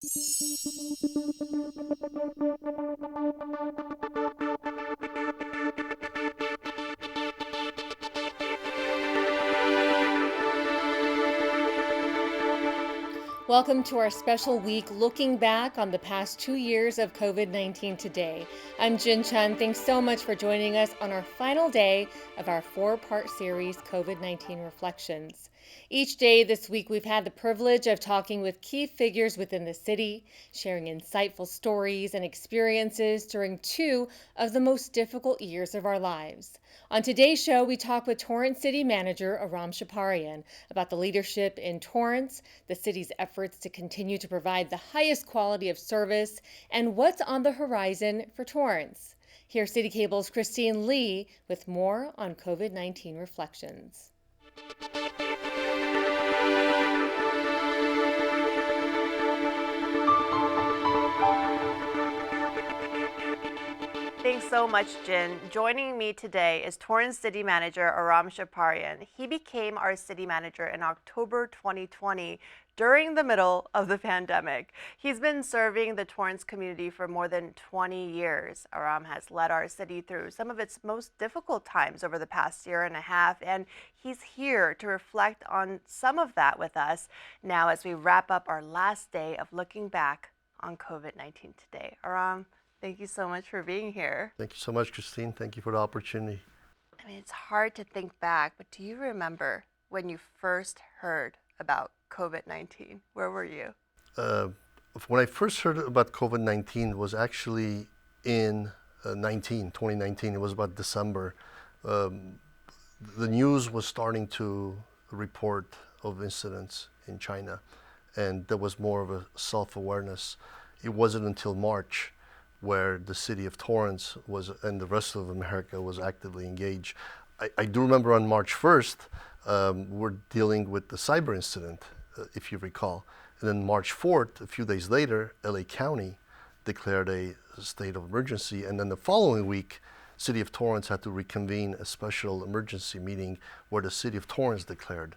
Welcome to our special week looking back on the past 2 years of COVID-19 today. I'm Jin Chun. Thanks so much for joining us on our final day of our 4-part series, COVID-19 Reflections. Each day this week, we've had the privilege of talking with key figures within the city, sharing insightful stories and experiences during 2 of the most difficult years of our lives. On today's show, we talk with Torrance City Manager Aram Chaparyan about the leadership in Torrance, the city's efforts to continue to provide the highest quality of service, and what's on the horizon for Torrance. Here's City Cable's Christine Lee with more on COVID-19 reflections. Thanks so much, Jin. Joining me today is Torrance City Manager Aram Chaparyan. He became our city manager in October 2020 during the middle of the pandemic. He's been serving the Torrance community for more than 20 years. Aram has led our city through some of its most difficult times over the past year and a half, and he's here to reflect on some of that with us now as we wrap up our last day of looking back on COVID-19 today. Aram, thank you so much for being here. Thank you so much, Christine. Thank you for the opportunity. I mean, it's hard to think back, but do you remember when you first heard about COVID-19? Where were you? When I first heard about COVID-19 was actually in 2019. It was about December. The news was starting to report of incidents in China, and there was more of a self-awareness. It wasn't until March where the city of Torrance was, and the rest of America was actively engaged. I do remember on March 1st, we're dealing with the cyber incident, if you recall. And then March 4th, a few days later, LA County declared a state of emergency. And then the following week, City of Torrance had to reconvene a special emergency meeting where the City of Torrance declared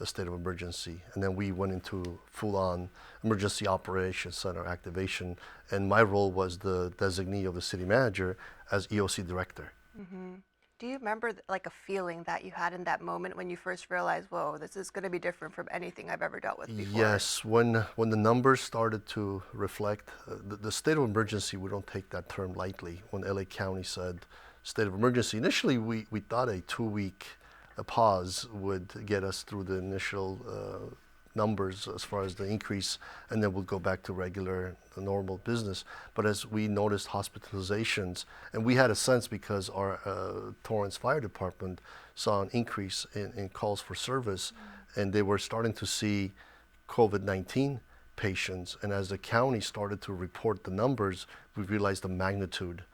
a state of emergency. And then we went into full-on emergency operations center activation. And my role was the designee of the city manager as EOC director. Mm-hmm. Do you remember like a feeling that you had in that moment when you first realized, whoa, this is going to be different from anything I've ever dealt with before? Yes, when the numbers started to reflect, the state of emergency, we don't take that term lightly. When LA County said state of emergency, initially we thought a 2-week pause would get us through the initial numbers as far as the increase, and then we'll go back to regular, normal business. But as we noticed hospitalizations, and we had a sense because our Torrance Fire Department saw an increase in calls for service, and they were starting to see COVID-19 patients. And as the county started to report the numbers, we realized the magnitude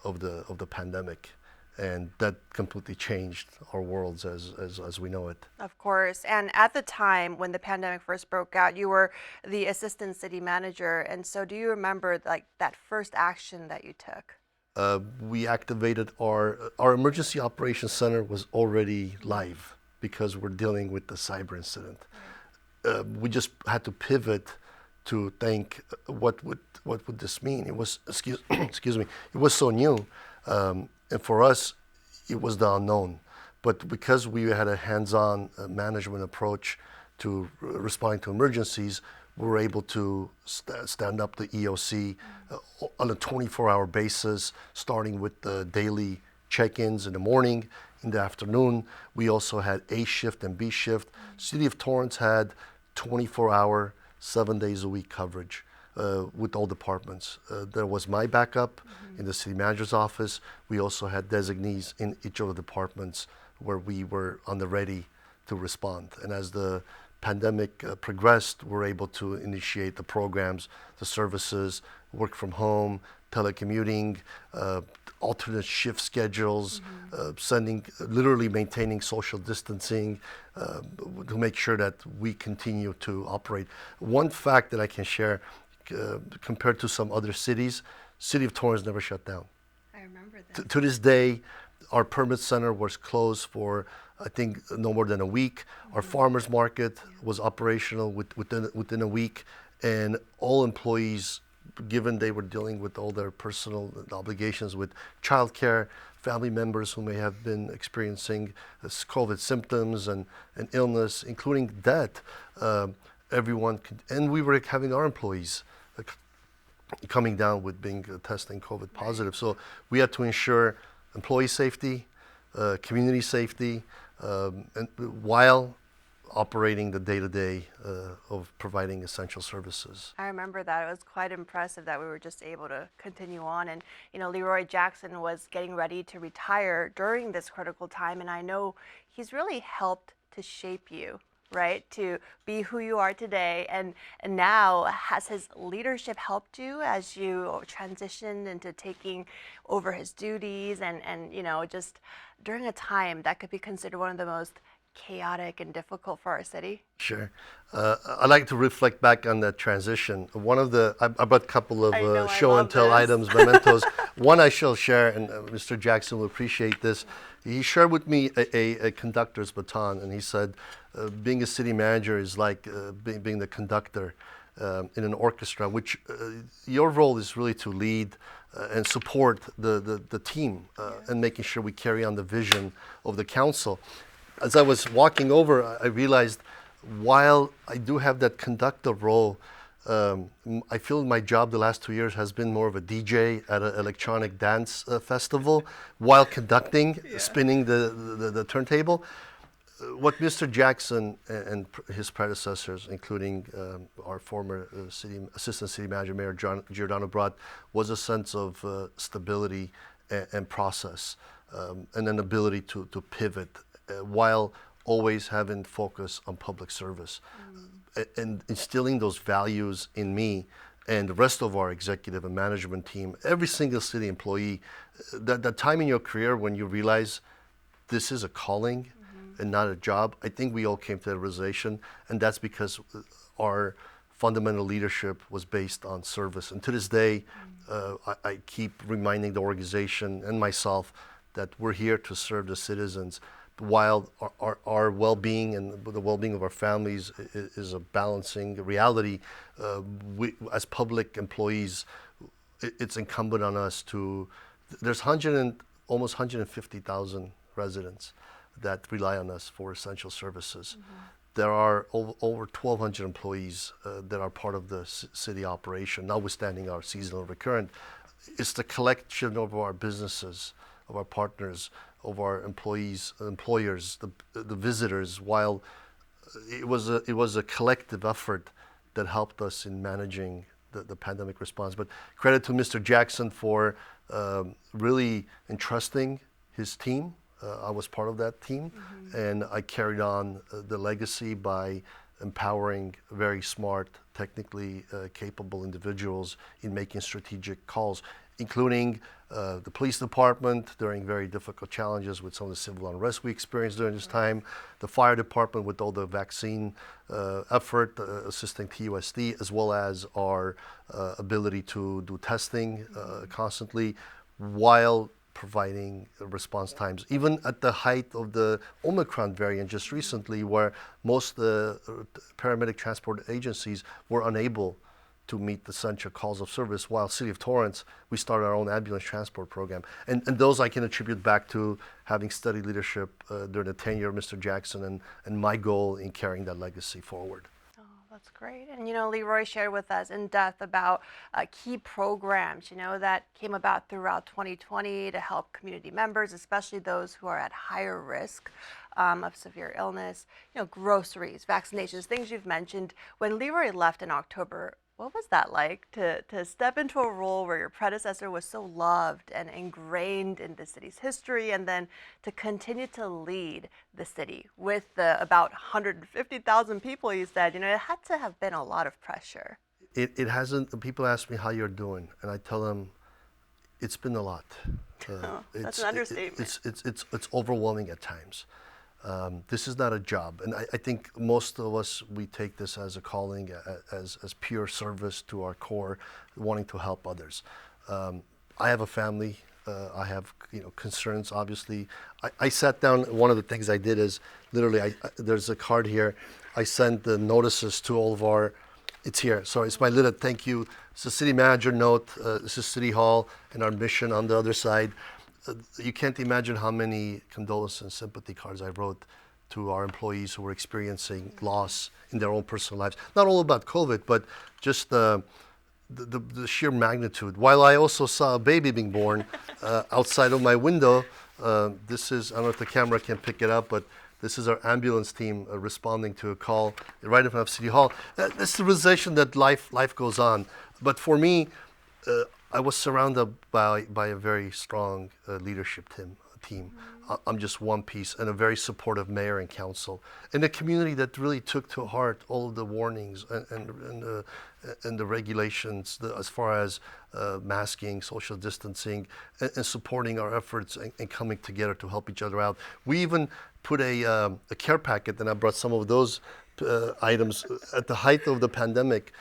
of the pandemic. And that completely changed our worlds as we know it. Of course. And at the time when the pandemic first broke out, you were the assistant city manager. And so do you remember like that first action that you took? We activated our emergency operations center was already live because we're dealing with the cyber incident. We just had to pivot to think what would this mean? It was, excuse me, it was so new. And for us, it was the unknown. But because we had a hands-on management approach to responding to emergencies, we were able to stand up the EOC on a 24-hour basis, starting with the daily check-ins in the morning, in the afternoon. We also had A shift and B shift. City of Torrance had 24-hour, 7 days a week coverage. With all departments. There was my backup in the city manager's office. We also had designees in each of the departments where we were on the ready to respond. And as the pandemic progressed, we're able to initiate the programs, the services, work from home, telecommuting, alternate shift schedules, literally maintaining social distancing to make sure that we continue to operate. One fact that I can share, compared to some other cities, City of Torrance never shut down. I remember that. To this day, our permit center was closed for, I think, no more than a week. Our farmers market was operational within a week. and all employees, given they were dealing with all their personal obligations with childcare, family members who may have been experiencing COVID symptoms and illness, including death, everyone could, and we were having our employees coming down with being testing COVID positive. So we had to ensure employee safety, community safety, and while operating the day-to-day of providing essential services. I remember that. It was quite impressive that we were just able to continue on. And, Leroy Jackson was getting ready to retire during this critical time. And I know he's really helped to shape you, right, to be who you are today. And now, has his leadership helped you as you transitioned into taking over his duties and just during a time that could be considered one of the most chaotic and difficult for our city? Sure. I'd like to reflect back on that transition. One of the, I brought a couple of show and tell items, mementos. One I shall share, and Mr. Jackson will appreciate this. He shared with me a conductor's baton, and he said, being a city manager is like being the conductor in an orchestra, which your role is really to lead and support the team and making sure we carry on the vision of the council. As I was walking over, I realized while I do have that conductor role, I feel my job the last 2 years has been more of a DJ at an electronic dance festival while conducting, spinning the turntable. What Mr. Jackson and his predecessors, including our former Assistant City Manager, Mayor Giordano, brought was a sense of stability and process and an ability to pivot while always having focus on public service and instilling those values in me and the rest of our executive and management team. Every single city employee, that time in your career when you realize this is a calling and not a job, I think we all came to that realization, and that's because our fundamental leadership was based on service. And to this day, I keep reminding the organization and myself that we're here to serve the citizens, while our well-being and the well-being of our families is a balancing reality. We, as public employees, it's incumbent on us to, there's almost 150,000 residents that rely on us for essential services. There are over 1,200 employees that are part of the city operation, notwithstanding our seasonal recurrent. It's the collection of our businesses, of our partners, of our employees, employers, the visitors. While it was a collective effort that helped us in managing the pandemic response. But credit to Mr. Jackson for really entrusting his team. I was part of that team, and I carried on the legacy by empowering very smart, technically capable individuals in making strategic calls, including the police department during very difficult challenges with some of the civil unrest we experienced during this time, the fire department with all the vaccine effort, assisting TUSD, as well as our ability to do testing constantly, while providing response times, even at the height of the Omicron variant just recently, where most paramedic transport agencies were unable to meet the essential calls of service, while City of Torrance, we started our own ambulance transport program. And those I can attribute back to having studied leadership during the tenure of Mr. Jackson and my goal in carrying that legacy forward. That's great. And, Leroy shared with us in depth about key programs, that came about throughout 2020 to help community members, especially those who are at higher risk of severe illness, groceries, vaccinations, things you've mentioned. When Leroy left in October, what was that like to step into a role where your predecessor was so loved and ingrained in the city's history, and then to continue to lead the city with about 150,000 people, you said, it had to have been a lot of pressure. It hasn't. People ask me how you're doing, and I tell them it's been a lot. That's an understatement. It's overwhelming at times. This is not a job, and I think most of us, we take this as a calling, as pure service to our core, wanting to help others. I have a family. I have concerns. Obviously, I sat down. One of the things I did is literally, there's a card here. I sent the notices to all of our It's here. Sorry, it's my little thank you. It's a city manager note. This is City Hall and our mission on the other side. You can't imagine how many condolence and sympathy cards I wrote to our employees who were experiencing loss in their own personal lives. Not all about COVID, but just the sheer magnitude. While I also saw a baby being born outside of my window, this is, I don't know if the camera can pick it up, but this is our ambulance team responding to a call right in front of City Hall. That's the realization that life goes on. But for me, I was surrounded by a very strong leadership team. I'm just one piece, and a very supportive mayor and council, and a community that really took to heart all of the warnings and the regulations as far as masking, social distancing, and supporting our efforts and coming together to help each other out. We even put a care packet, and I brought some of those items at the height of the pandemic.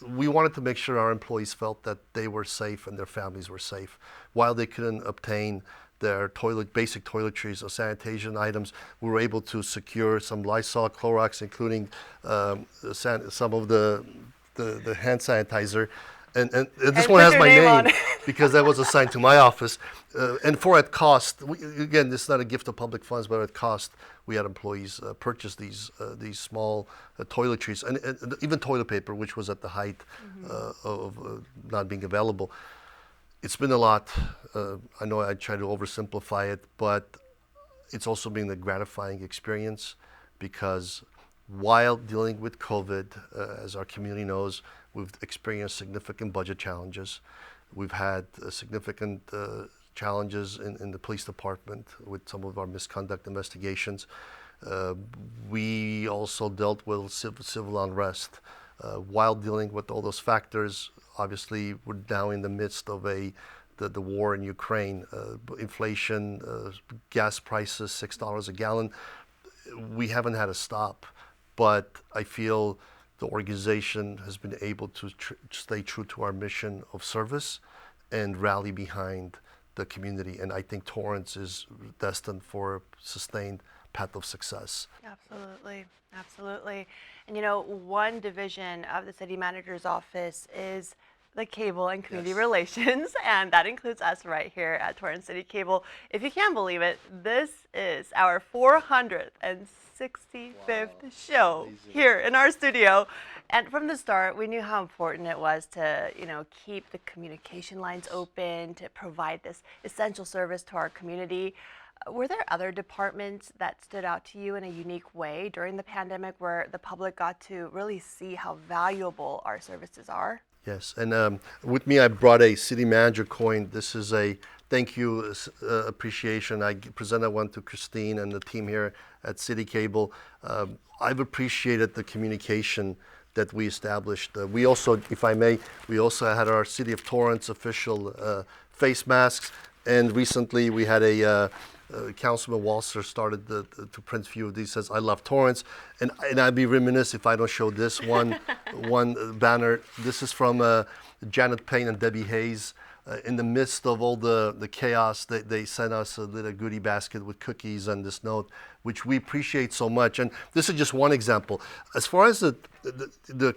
We wanted to make sure our employees felt that they were safe and their families were safe. While they couldn't obtain their basic toiletries or sanitation items, we were able to secure some Lysol, Clorox, including some of the hand sanitizer. And this one has my name because that was assigned to my office. And for at cost, again, this is not a gift of public funds, but at cost, we had employees purchase these small toiletries and even toilet paper, which was at the height of not being available. It's been a lot. I know I try to oversimplify it, but it's also been a gratifying experience because while dealing with COVID, as our community knows, we've experienced significant budget challenges. We've had significant challenges in the police department with some of our misconduct investigations. We also dealt with civil unrest. While dealing with all those factors, obviously we're now in the midst of the war in Ukraine, inflation, gas prices, $6 a gallon. We haven't had a stop, but I feel the organization has been able to stay true to our mission of service and rally behind the community. And I think Torrance is destined for a sustained path of success. Absolutely, absolutely. And you know, one division of the city manager's office is the cable and community relations, and that includes us right here at Torrance City Cable. If you can't believe it, this is our 465th show here in our studio. And from the start, we knew how important it was to, keep the communication lines open, to provide this essential service to our community. Were there other departments that stood out to you in a unique way during the pandemic where the public got to really see how valuable our services are? Yes, and with me I brought a city manager coin. This is a thank you appreciation. I presented one to Christine and the team here at City Cable. I've appreciated the communication that we established. We also, if I may, we also had our City of Torrance official face masks, and recently we had Councilman Walser started to print a few of these. Says, "I love Torrance," and I'd be remiss if I don't show this one banner. This is from Janet Payne and Debbie Hayes. In the midst of all the chaos, they sent us a little goodie basket with cookies and this note, which we appreciate so much. And this is just one example. As far as the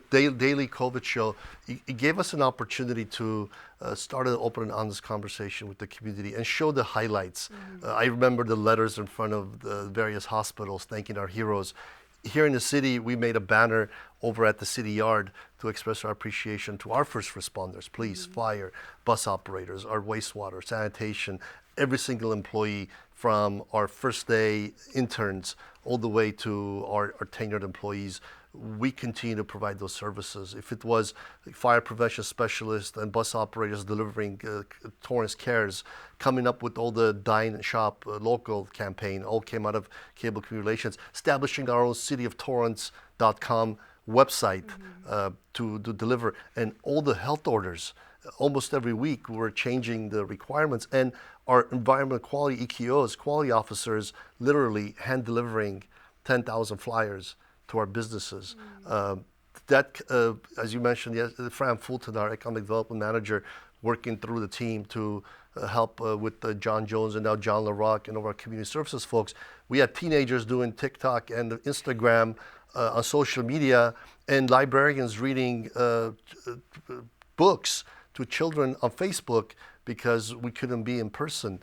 daily COVID show, it gave us an opportunity to start an open and honest conversation with the community and show the highlights. I remember the letters in front of the various hospitals thanking our heroes. Here in the city, we made a banner over at the city yard to express our appreciation to our first responders, police, fire, bus operators, our wastewater, sanitation, every single employee from our first day interns all the way to our tenured employees. We continue to provide those services. If it was fire prevention specialists and bus operators delivering Torrance Cares, coming up with all the Dine and Shop local campaign, all came out of Cable Community Relations, establishing our own cityoftorrance.com website to deliver, and all the health orders. Almost every week we're changing the requirements, and our environmental quality EQOs, quality officers, literally hand delivering 10,000 flyers to our businesses. As you mentioned, yes, Fran Fulton, our economic development manager, working through the team to help with John Jones and now John LaRock and all our community services folks. We had teenagers doing TikTok and Instagram on social media, and librarians reading books to children on Facebook because we couldn't be in person.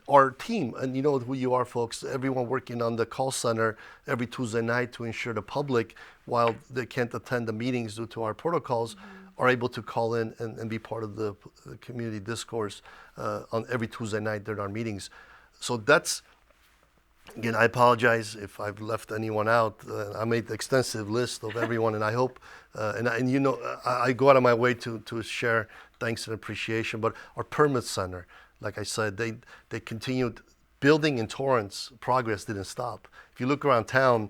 Our team, and you know who you are, folks, everyone working on the call center every Tuesday night to ensure the public, while they can't attend the meetings due to our protocols, are able to call in and be part of the community discourse on every Tuesday night during our meetings. So that's, again, I apologize if I've left anyone out. I made the extensive list of everyone, and I hope, and you know, I go out of my way to share thanks and appreciation. But our permit center, like I said, they continued building in Torrance. Progress didn't stop. If you look around town,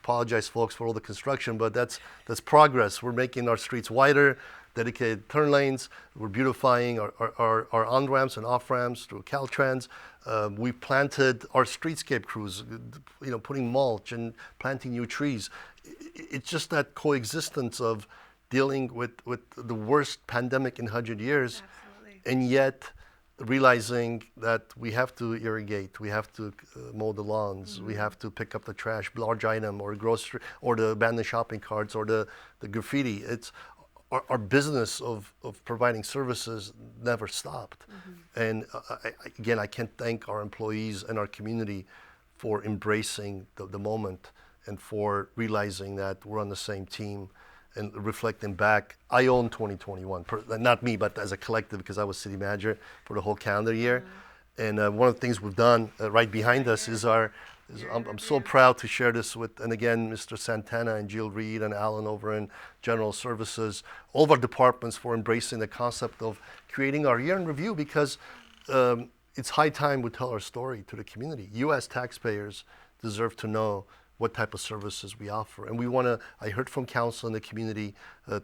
apologize, folks, for all the construction, but that's progress. We're making our streets wider, dedicated turn lanes. We're beautifying our on-ramps and off-ramps through Caltrans. We planted our streetscape crews, you know, putting mulch and planting new trees. It's just that coexistence of dealing with the worst pandemic in 100 years. Absolutely. And yet realizing that we have to irrigate, we have to mow the lawns, we have to pick up the trash, large item, or grocery, or the abandoned shopping carts, or the graffiti. It's our business of providing services never stopped. And again, I can't thank our employees and our community for embracing the moment and for realizing that we're on the same team. And reflecting back, I own 2021, not me, but as a collective, because I was city manager for the whole calendar year. And one of the things we've done right behind us is I'm so proud to share this with, and again, Mr. Santana and Jill Reed and Alan over in General Services, all of our departments for embracing the concept of creating our year in review, because it's high time we tell our story to the community. You as taxpayers deserve to know what type of services we offer. And we want to, I heard from council and the community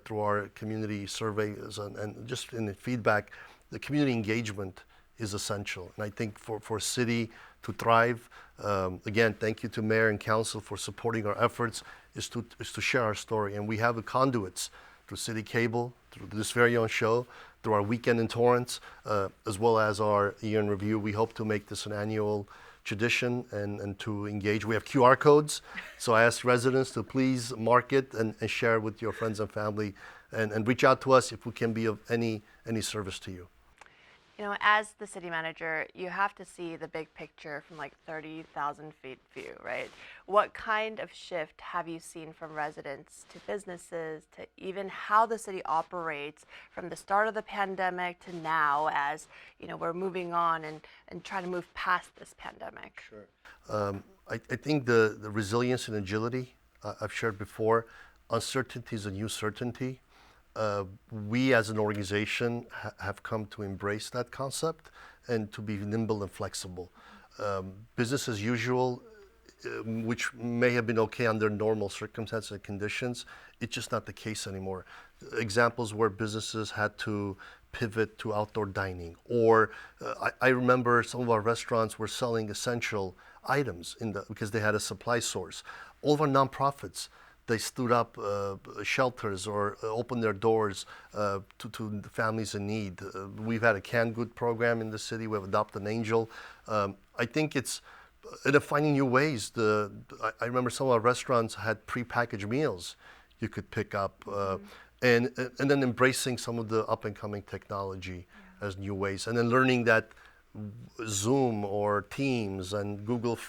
through our community surveys and just in the feedback, the community engagement is essential. And I think for a city to thrive, again, thank you to mayor and council for supporting our efforts, is to share our story. And we have the conduits through city cable, through this very own show, through our weekend in Torrance, as well as our year in review. We hope to make this an annual tradition and to engage. We have QR codes, so I ask residents to please mark it and share with your friends and family, and reach out to us if we can be of any service to you. You know, as the city manager, you have to see the big picture from like 30,000 feet view, right? What kind of shift have you seen from residents to businesses to even how the city operates from the start of the pandemic to now, as you know, we're moving on and trying to move past this pandemic? Sure. I think the resilience and agility I've shared before. Uncertainty is a new certainty. We as an organization have come to embrace that concept and to be nimble and flexible. Business as usual, which may have been okay under normal circumstances and conditions, it's just not the case anymore. Examples where businesses had to pivot to outdoor dining, or I remember some of our restaurants were selling essential items because they had a supply source. All of our nonprofits, they stood up shelters or opened their doors to families in need. We've had a canned good program in the city. We have Adopt an Angel. I think it's finding new ways. I remember some of our restaurants had prepackaged meals you could pick up, and then embracing some of the up and coming technology as new ways, and then learning that Zoom or Teams and Google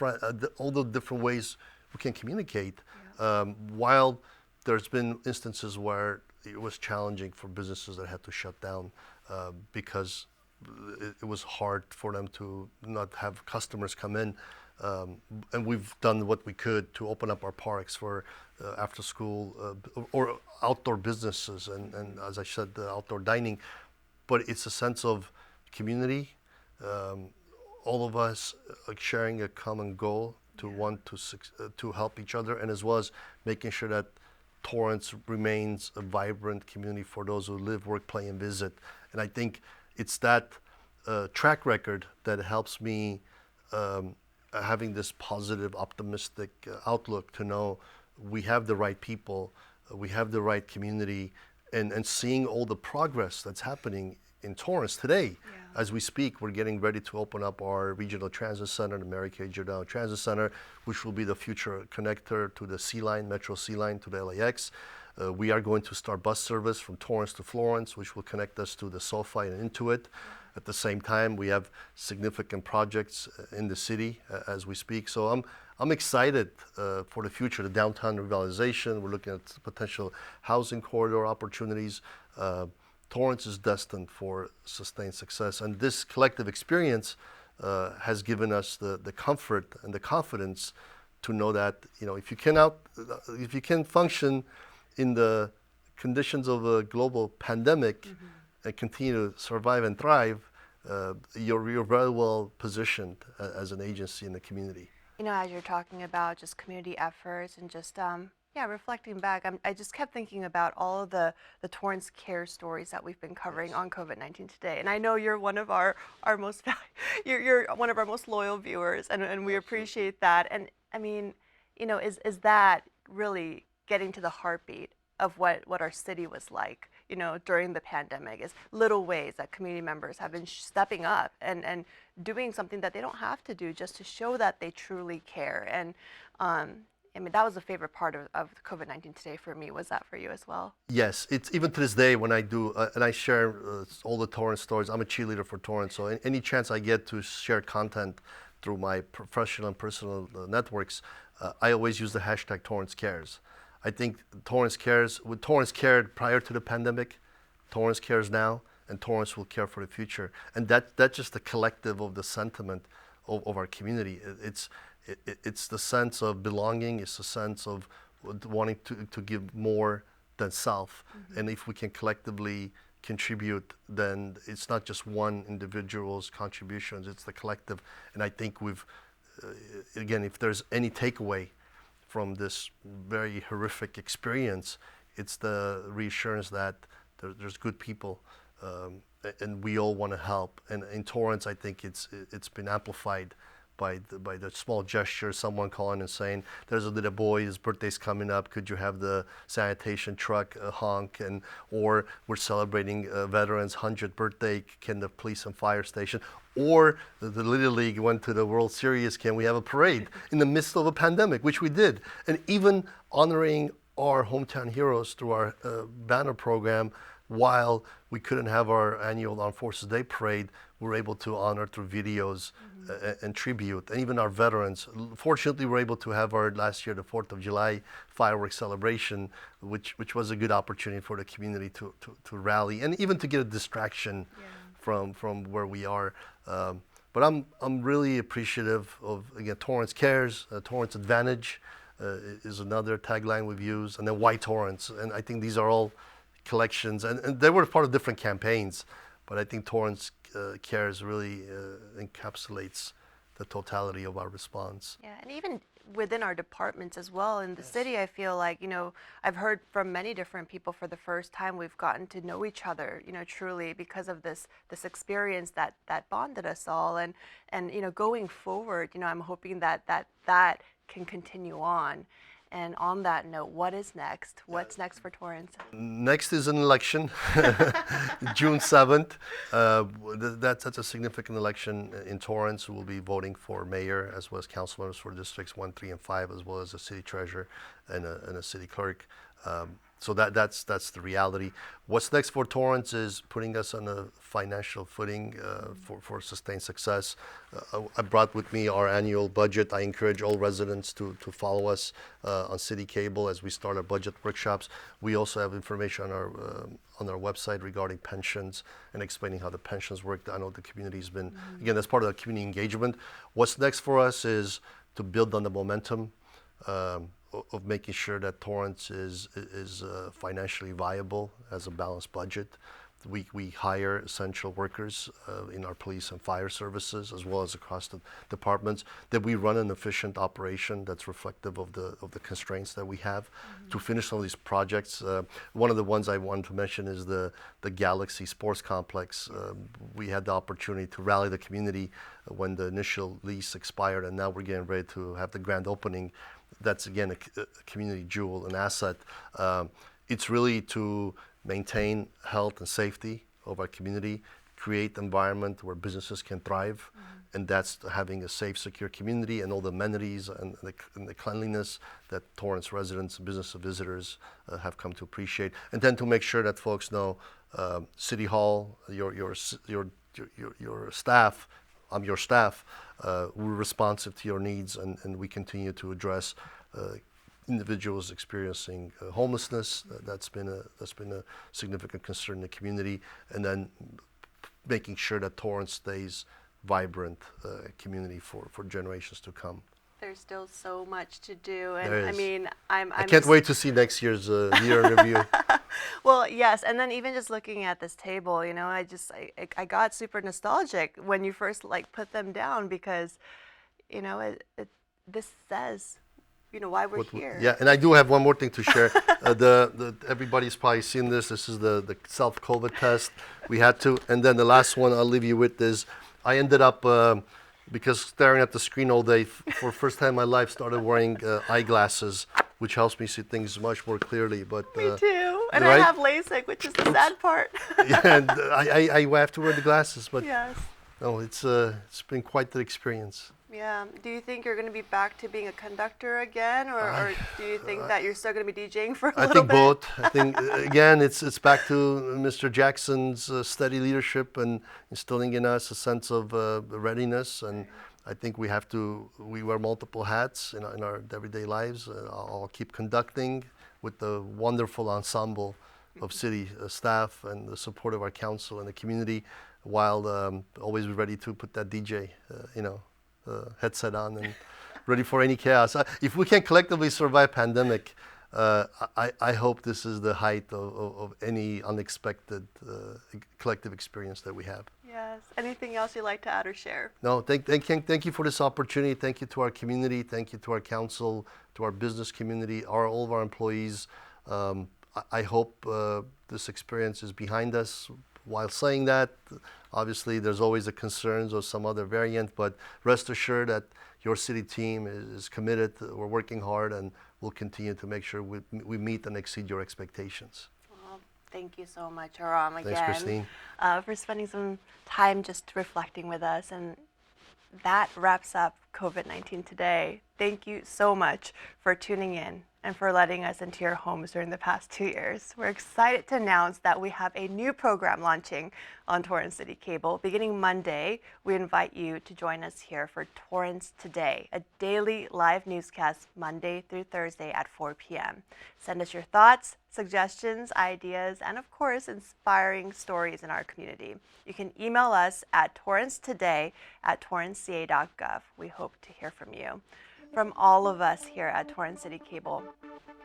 all the different ways we can communicate. While there's been instances where it was challenging for businesses that had to shut down because it was hard for them to not have customers come in. And we've done what we could to open up our parks for after school or outdoor businesses and as I said, the outdoor dining. But it's a sense of community, all of us sharing a common goal to want to help each other, and as well as making sure that Torrance remains a vibrant community for those who live, work, play, and visit. And I think it's that track record that helps me having this positive, optimistic outlook to know we have the right people, we have the right community, and seeing all the progress that's happening in Torrance today. As we speak, we're getting ready to open up our regional transit center, the Mary Kay Giordano Transit Center, which will be the future connector to the C line, Metro C line, to the LAX. We are going to start bus service from Torrance to Florence, which will connect us to the SoFi and Intuit. At the same time, we have significant projects in the city as we speak. So I'm excited for the future, the downtown revitalization. We're looking at potential housing corridor opportunities. Torrance is destined for sustained success, and this collective experience has given us the comfort and the confidence to know that if you can function in the conditions of a global pandemic and continue to survive and thrive, you're very well positioned as an agency in the community. As you're talking about just community efforts and just reflecting back, I just kept thinking about all of the Torrance Care stories that we've been covering on COVID-19 today. And I know you're one of our most you're one of our most loyal viewers, and we appreciate that. And I mean, is that really getting to the heartbeat of what our city was like, during the pandemic, is little ways that community members have been stepping up and doing something that they don't have to do just to show that they truly care. And I mean, that was a favorite part of COVID-19 today for me. Was that for you as well? Yes, it's even to this day when I do, and I share all the Torrance stories. I'm a cheerleader for Torrance, so any chance I get to share content through my professional and personal networks, I always use the hashtag Torrance Cares. I think Torrance Cares, with Torrance cared prior to the pandemic, Torrance cares now, and Torrance will care for the future. And that's just the collective of the sentiment of our community. It's the sense of belonging, it's the sense of wanting to give more than self. And if we can collectively contribute, then it's not just one individual's contributions, it's the collective. And I think we've, again, if there's any takeaway from this very horrific experience, it's the reassurance that there's good people, and we all want to help. And in Torrance, I think it's been amplified by the small gesture, someone calling and saying, there's a little boy, his birthday's coming up, could you have the sanitation truck honk? Or we're celebrating a veteran's 100th birthday, can the police and fire station? Or the Little League went to the World Series, can we have a parade in the midst of a pandemic, which we did. And even honoring our hometown heroes through our banner program, while we couldn't have our annual Armed Forces Day parade, we were able to honor through videos and tribute, and even our veterans. Fortunately, we were able to have our last year, the 4th of July fireworks celebration, which was a good opportunity for the community to rally and even to get a distraction from where we are. But I'm really appreciative of, again, Torrance Cares, Torrance Advantage is another tagline we've used, and then Why Torrance. And I think these are all collections, and they were part of different campaigns, but I think Torrance Cares really encapsulates the totality of our response. Yeah, and even within our departments as well in the city, I feel like, I've heard from many different people for the first time, we've gotten to know each other, truly because of this experience that bonded us all. And going forward, I'm hoping that can continue on. And on that note, what is next? What's next for Torrance? Next is an election, June 7th. That's a significant election in Torrance. We'll be voting for mayor as well as council members for districts 1, 3, and 5, as well as a city treasurer and a city clerk. So that's the reality. What's next for Torrance is putting us on a financial footing for sustained success. I brought with me our annual budget. I encourage all residents to follow us on City Cable as we start our budget workshops. We also have information on our website regarding pensions and explaining how the pensions work. I know the community's been, again, that's part of the community engagement. What's next for us is to build on the momentum of making sure that Torrance is financially viable as a balanced budget. We hire essential workers in our police and fire services, as well as across the departments, that we run an efficient operation that's reflective of the constraints that we have to finish some of these projects. One of the ones I wanted to mention is the Galaxy Sports Complex. We had the opportunity to rally the community when the initial lease expired, and now we're getting ready to have the grand opening. That's, again, a community jewel, an asset. It's really to maintain health and safety of our community, create environment where businesses can thrive, and that's having a safe, secure community and all the amenities and the cleanliness that Torrance residents and business visitors have come to appreciate. And then to make sure that folks know City Hall, your staff, your staff, we're responsive to your needs, and we continue to address individuals experiencing homelessness. That's been a significant concern in the community, and then making sure that Torrance stays vibrant community for generations to come. There's still so much to do, and There I is. mean, I'm I can't wait to see next year's year in review. Well, yes, and then even just looking at this table, you know, I got super nostalgic when you first like put them down, because, you know, this says, you know, why we're here. Yeah, and I do have one more thing to share. Everybody's probably seen this. This is the self-COVID test we had to. And then the last one I'll leave you with is I ended up, because staring at the screen all day, for the first time in my life, started wearing eyeglasses, which helps me see things much more clearly. But Me too. And right? I have LASIK, which is the sad part. Yeah, and I have to wear the glasses. But Yes. no, it's been quite the experience. Yeah. Do you think you're going to be back to being a conductor again, or do you think that you're still going to be DJing for a I little think bit? both. I think again, it's back to Mr. Jackson's steady leadership and instilling in us a sense of readiness. And I think we wear multiple hats in our everyday lives. I'll keep conducting with the wonderful ensemble of city staff and the support of our council and the community, while always ready to put that DJ, headset on and ready for any chaos. If we can collectively survive pandemic, I hope this is the height of any unexpected collective experience that we have. Yes. Anything else you'd like to add or share? No, thank you for this opportunity. Thank you to our community. Thank you to our council, to our business community, all of our employees. I hope this experience is behind us. While saying that, obviously there's always the concerns of some other variant, but rest assured that your city team is committed. We're working hard, and we'll continue to make sure we meet and exceed your expectations. Well, thank you so much, Aram, again. Thanks, Christine. For spending some time just reflecting with us. And that wraps up COVID-19 today. Thank you so much for tuning in and for letting us into your homes during the past 2 years. We're excited to announce that we have a new program launching on Torrance City Cable. Beginning Monday, we invite you to join us here for Torrance Today, a daily live newscast Monday through Thursday at 4 p.m. Send us your thoughts, suggestions, ideas, and of course, inspiring stories in our community. You can email us at torrancetoday@torranceca.gov. We hope to hear from you. From all of us here at Torrance City Cable,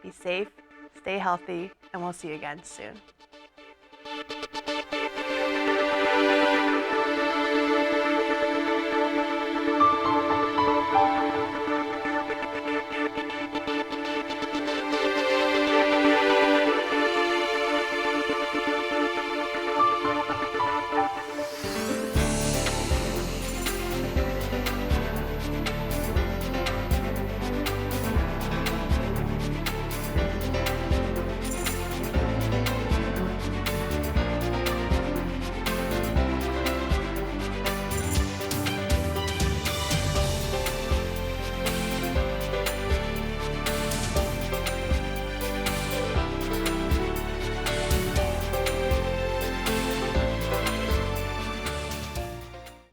be safe, stay healthy, and we'll see you again soon.